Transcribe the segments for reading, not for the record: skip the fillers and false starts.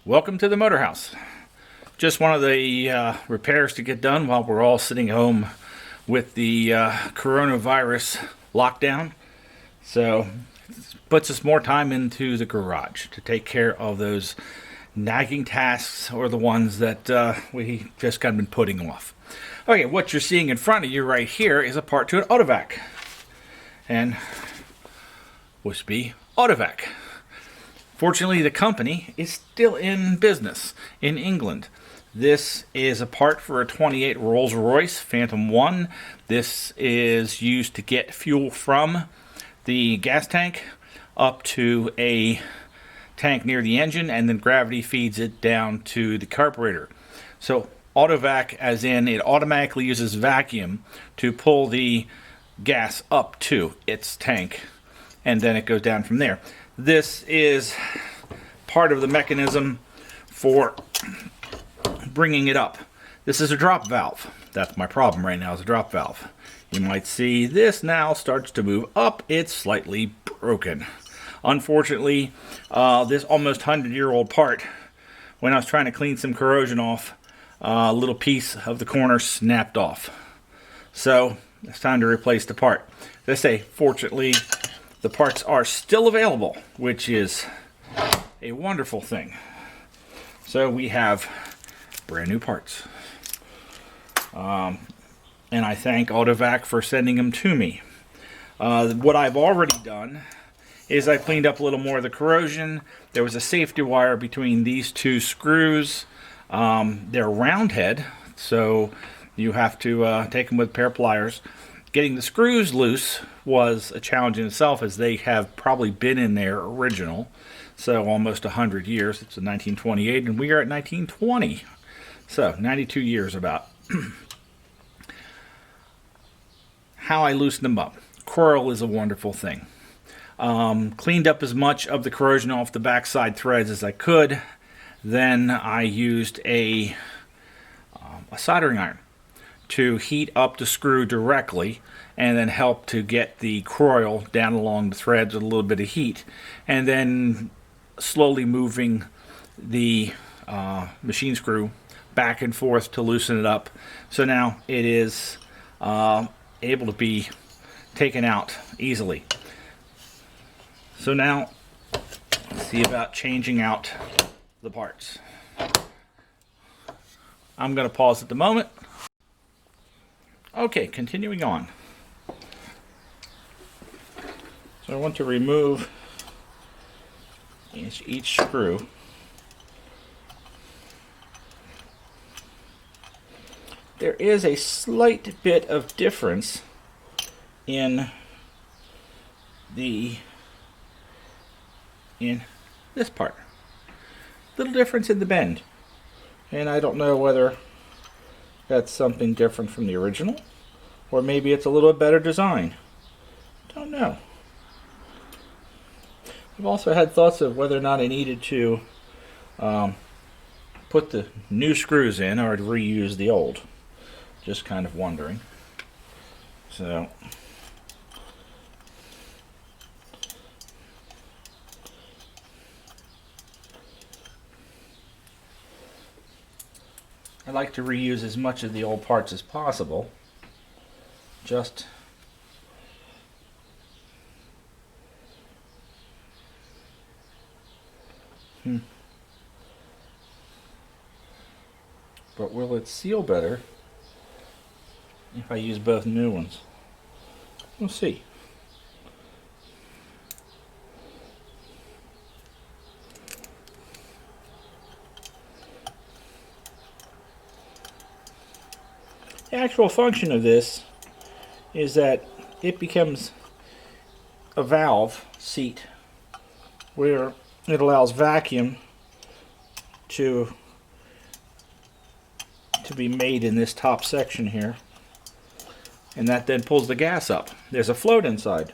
Welcome to the Motor House. Just one of the repairs to get done while we're all sitting home with the coronavirus lockdown. So it puts us more time into the garage to take care of those nagging tasks or the ones that we just kind of been putting off. Okay, what you're seeing in front of you right here is a part to an Autovac. And would be Autovac. Fortunately, the company is still in business in England. This is a part for a 28 Rolls-Royce Phantom 1. This is used to get fuel from the gas tank up to a tank near the engine, and then gravity feeds it down to the carburetor. So Autovac, as in it automatically uses vacuum to pull the gas up to its tank, and then it goes down from there. This is part of the mechanism for bringing it up. This is a drop valve. That's my problem right now, is a drop valve. You might see this now starts to move up. It's slightly broken. Unfortunately, this almost 100-year-old part, when I was trying to clean some corrosion off, a little piece of the corner snapped off. So it's time to replace the part. They say, fortunately, the parts are still available, which is a wonderful thing. So we have brand new parts. And I thank Autovac for sending them to me. What I've already done is I cleaned up a little more of the corrosion. There was a safety wire between these two screws. They're round head, so you have to take them with a pair of pliers. Getting the screws loose was a challenge in itself, as they have probably been in there original. So almost 100 years. It's a 1928 and we are at 1920. So 92 years about. How I loosen them up. Coil is a wonderful thing. Cleaned up as much of the corrosion off the backside threads as I could. Then I used a soldering iron to heat up the screw directly, and then help to get the coil down along the threads with a little bit of heat, and then slowly moving the machine screw back and forth to loosen it up. So now it is able to be taken out easily. So now let's see about changing out the parts. I'm going to pause at the moment. Okay, continuing on. So I want to remove each screw. There is a slight bit of difference in this part. Little difference in the bend. And I don't know whether that's something different from the original, or maybe it's a little better design. Don't know. I've also had thoughts of whether or not I needed to put the new screws in or to reuse the old. Just kind of wondering. So I like to reuse as much of the old parts as possible. Just But will it seal better if I use both new ones? We'll see. The actual function of this is that it becomes a valve seat where it allows vacuum to be made in this top section here, and that then pulls the gas up. There's a float inside.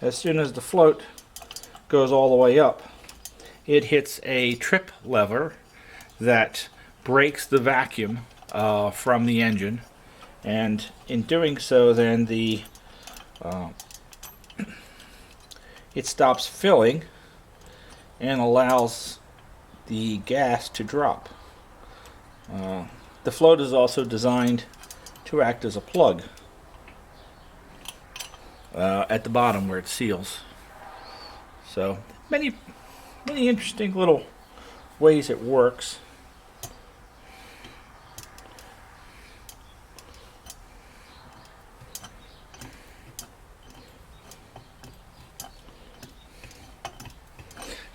As soon as the float goes all the way up, it hits a trip lever that breaks the vacuum from the engine, and in doing so then it stops filling and allows the gas to drop. The float is also designed to act as a plug at the bottom where it seals. So many interesting little ways it works.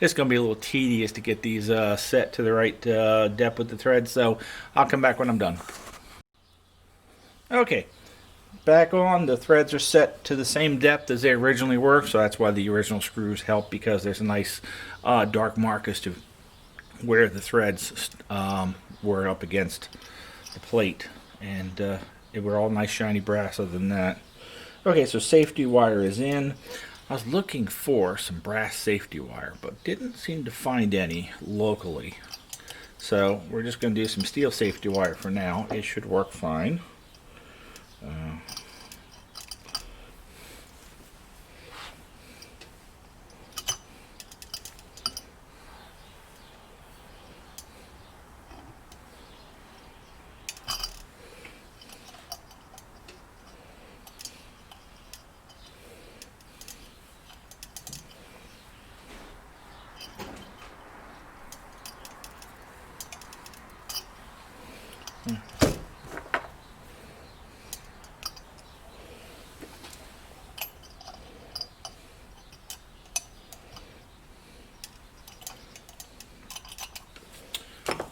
It's going to be a little tedious to get these set to the right depth with the threads, so I'll come back when I'm done. Okay, back on. The threads are set to the same depth as they originally were, so that's why the original screws help, because there's a nice dark mark as to where the threads were up against the plate, and they were all nice shiny brass other than that. Okay, so safety wire is in. I was looking for some brass safety wire, but didn't seem to find any locally. So we're just going to do some steel safety wire for now. It should work fine.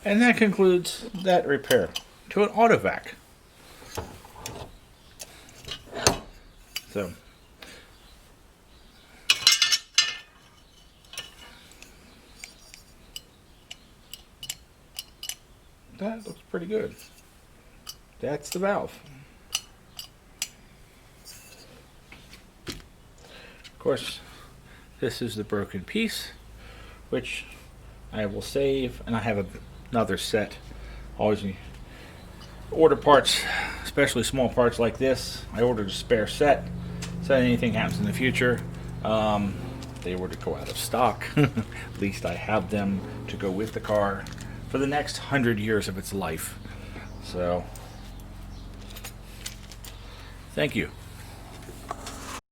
And that concludes that repair to an Autovac. So that looks pretty good. That's the valve. Of course, this is the broken piece, which I will save, and I have another set. Always order parts, especially small parts like this. I ordered a spare set, so that anything happens in the future, they were to go out of stock. At least I have them to go with the car for the next 100 years of its life. So, thank you.